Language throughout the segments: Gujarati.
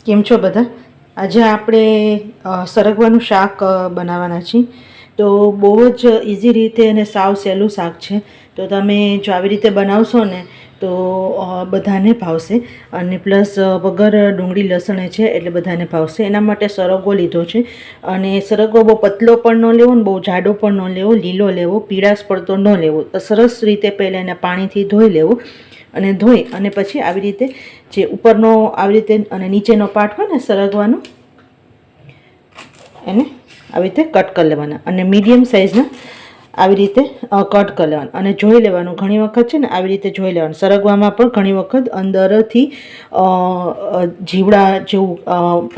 કેમ છો બધા? આજે આપણે સરગવાનું શાક બનાવવાના છીએ. તો બહુ જ ઇઝી રીતે અને સાવ સહેલું શાક છે. તો તમે જો આવી રીતે બનાવશો ને તો બધાને ભાવશે. અને પ્લસ વગર ડુંગળી લસણ છે એટલે બધાને ભાવશે. એના માટે સરગવો લીધો છે. અને સરગવો બહુ પતલો પણ ન લેવો ને બહુ જાડો પણ ન લેવો, લીલો લેવો, પીળાશ પડતો ન લેવો. સરસ રીતે પહેલાં એને પાણીથી ધોઈ લેવું. અને ધોઈ અને પછી આવી રીતે જે ઉપરનો આવી રીતે અને નીચેનો પાર્ટ હોય ને સરગવાનો એને આવી રીતે કટ કરી લેવાના. અને મીડિયમ સાઇઝના આવી રીતે કટ કરી લેવાનું અને જોઈ લેવાનું. ઘણી વખત છે ને આવી રીતે જોઈ લેવાનું. સરગવામાં પણ ઘણી વખત અંદરથી જીવડા જેવું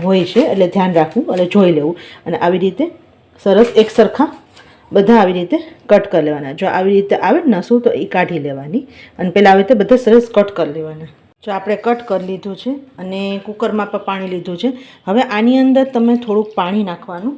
હોય છે, એટલે ધ્યાન રાખવું અને જોઈ લેવું. અને આવી રીતે સરસ એક સરખા બધા આવી રીતે કટ કરી લેવાના. જો આવી રીતે આવે ને નસું તો એ કાઢી લેવાની. અને પહેલાં આવી રીતે બધા સરસ કટ કરી લેવાના. જો આપણે કટ કરી લીધું છે અને કુકરમાં પણ પાણી લીધું છે. હવે આની અંદર તમે થોડુંક પાણી નાખવાનું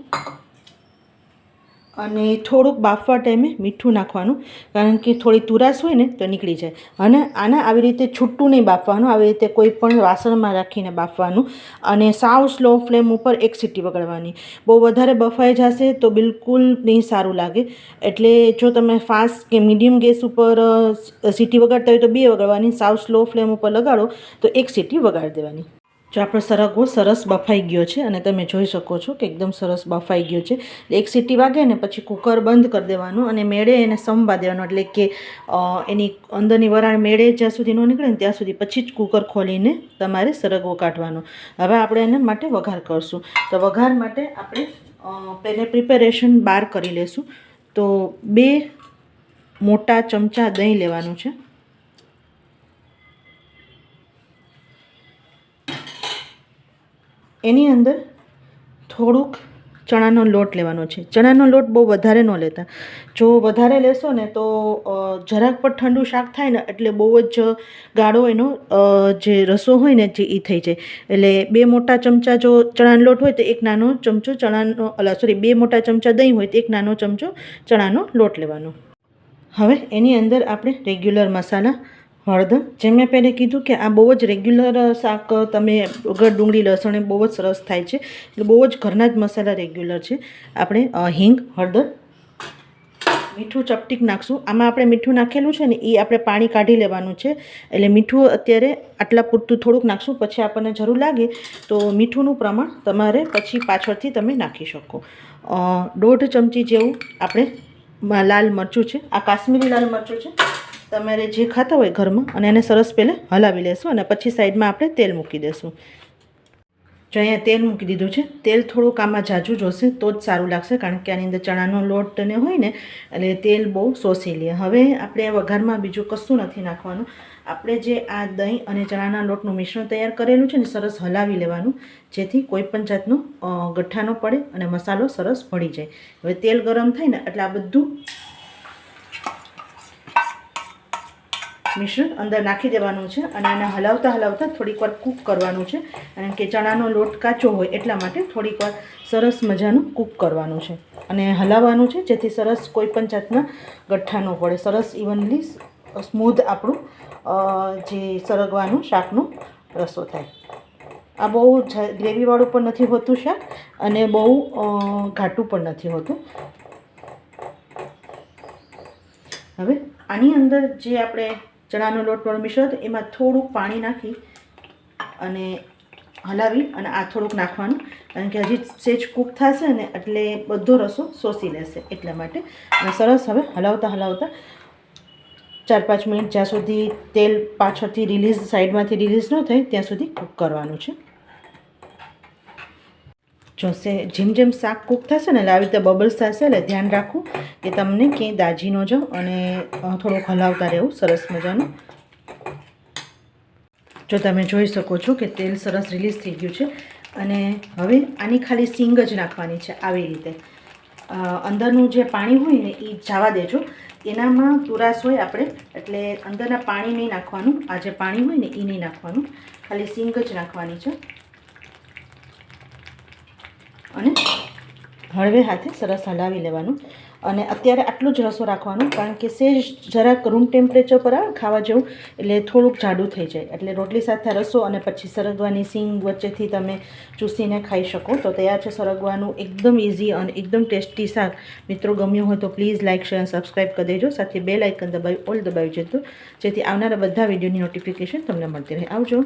અને થોડુંક બાફવા ટાઈમે મીઠું નાખવાનું, કારણ કે થોડી તુરાશ હોય ને તો નીકળી જાય. અને આને આવી રીતે છૂટું નહીં બાફવાનું, આવી રીતે કોઈ પણ વાસણમાં રાખીને બાફવાનું. અને સાવ સ્લો ફ્લેમ ઉપર એક સીટી વગાડવાની. બહુ વધારે બફાઈ જશે તો બિલકુલ નહીં સારું લાગે. એટલે જો તમે ફાસ્ટ કે મીડિયમ ગેસ ઉપર સીટી વગાડતા હોય તો 2 વગાડવાની, સાવ સ્લો ફ્લેમ ઉપર લગાડો તો એક સીટી વગાડી દેવાની. જો આપણો સરગવો સરસ બફાઈ ગયો છે અને તમે જોઈ શકો છો કે એકદમ સરસ બફાઈ ગયો છે. એક સીટી વાગે ને પછી કુકર બંધ કરી દેવાનું અને મેળે એને સંભવા દેવાનું. એટલે કે એની અંદરની વરાળ મેળે જ્યાં સુધી ન નીકળે ને ત્યાં સુધી પછી જ કુકર ખોલીને તમારે સરગવો કાઢવાનો. હવે આપણે એના માટે વઘાર કરશું. તો વઘાર માટે આપણે પહેલે પ્રિપેરેશન બહાર કરી લેશું. તો 2 મોટા ચમચા દહીં લેવાનું છે. એની અંદર થોડુંક ચણાનો લોટ લેવાનો છે. ચણાનો લોટ બહુ વધારે ન લેતા. જો વધારે લેશો ને તો જરાક પણ ઠંડુ શાક થાય ને એટલે બહુ જ ગાঢ়ો એનો જે રસો હોય ને જે એ થઈ જાય. એટલે 2 મોટા ચમચા જો ચણાનો લોટ હોય તો 1 નાનો ચમચો ચણાનો 2 મોટા ચમચા દહીં હોય તો 1 નાનો ચમચો ચણાનો લોટ લેવાનો. હવે એની અંદર આપણે રેગ્યુલર મસાલા, હળદર, જેમ મેં પહેલે કીધું કે આ બહુ જ રેગ્યુલર શાક તમે વગર ડુંગળી લસણ બહુ જ સરસ થાય છે. એટલે બહુ જ ઘરના જ મસાલા રેગ્યુલર છે. આપણે હિંગ, હળદર, મીઠું ચપટીક નાખશું. આમાં આપણે મીઠું નાખેલું છે ને એ આપણે પાણી કાઢી લેવાનું છે. એટલે મીઠું અત્યારે આટલા પૂરતું થોડુંક નાખશું. પછી આપણને જરૂર લાગે તો મીઠુંનું પ્રમાણ તમારે પછી પાછળથી તમે નાખી શકો. 1.5 ચમચી જેવું આપણે લાલ મરચું છે. આ કાશ્મીરી લાલ મરચું છે. તમારે જે ખાતા હોય ઘરમાં. અને એને સરસ પહેલાં હલાવી લેશું અને પછી સાઈડમાં આપણે તેલ મૂકી દઈશું. જો અહીંયા તેલ મૂકી દીધું છે. તેલ થોડુંક આમાં ઝાઝું જોશે તો જ સારું લાગશે, કારણ કે આની અંદર ચણાનો લોટ ને હોય ને એટલે તેલ બહુ શોષી લે. હવે આપણે વઘારમાં બીજું કશું નથી નાખવાનું. આપણે જે આ દહીં અને ચણાના લોટનું મિશ્રણ તૈયાર કરેલું છે ને સરસ હલાવી લેવાનું, જેથી કોઈ પણ જાતનો ગઠ્ઠા ન પડે અને મસાલો સરસ ભળી જાય. હવે તેલ ગરમ થાય ને એટલે આ બધું મિશ્રણ અંદર નાખી દેવાનું છે અને એને હલાવતા હલાવતા થોડીક વાર કૂક કરવાનું છે. કારણ કે ચણાનો લોટ કાચો હોય એટલા માટે થોડીક વાર સરસ મજાનું કૂક કરવાનું છે અને હલાવવાનું છે, જેથી સરસ કોઈ પણ જાતના ગઠ્ઠા ન પડે. સરસ ઇવનલી સ્મૂધ આપણું જે સરગવાનું શાકનો રસો થાય. આ બહુ ગ્રેવીવાળું પણ નથી હોતું શાક અને બહુ ઘાટું પણ નથી હોતું. હવે આની અંદર જે આપણે ચણાનો લોટવાળું મિશ્રણ હતું એમાં થોડુંક પાણી નાખી અને હલાવી અને આ થોડુંક નાખવાનું, કારણ કે હજી સેજ કૂક થશે ને એટલે બધો રસો શોષી લેશે એટલા માટે. અને સરસ હવે હલાવતા હલાવતા 4-5 મિનિટ જ્યાં સુધી તેલ પાછળથી રિલીઝ સાઈડમાંથી રિલીઝ ન થાય ત્યાં સુધી કૂક કરવાનું છે. જો જેમ જેમ શાક કૂક થશે ને એટલે આવી રીતે બબલ્સ થશે એટલે ધ્યાન રાખવું કે તમને ક્યાંય દાજી ન જાઓ અને થોડુંક હલાવતા રહેવું સરસ મજાનું. જો તમે જોઈ શકો છો કે તેલ સરસ રિલીઝ થઈ ગયું છે. અને હવે આની ખાલી સીંગ જ નાખવાની છે. આવી રીતે અંદરનું જે પાણી હોય ને એ જવા દેજો. એનામાં તુરાશ હોય આપણે, એટલે અંદરના પાણી નહીં નાખવાનું. આ જે પાણી હોય ને એ નહીં નાખવાનું, ખાલી સીંગ જ નાખવાની છે. અને હળવે હાથે સરસ હલાવી લેવાનું. અને અત્યારે આટલું જ રસો રાખવાનું, કારણ કે સેજ જરાક રૂમ ટેમ્પરેચર પર આવે ખાવા જેવું એટલે થોડુંક જાડું થઈ જાય. એટલે રોટલી સાથે રસો અને પછી સરગવાની સિંગ વચ્ચેથી તમે ચૂસીને ખાઈ શકો. તો તૈયાર છે સરગવાનું એકદમ ઇઝી અને એકદમ ટેસ્ટી શાક. મિત્રો ગમ્યું હોય તો પ્લીઝ લાઇક શેર અને સબસ્ક્રાઈબ કરી દેજો. સાથે બેલ આઇકન દબાવી ઓલ દબાવી જજો, જેથી આવનારા બધા વિડીયોની નોટિફિકેશન તમને મળતી રહે. આવજો.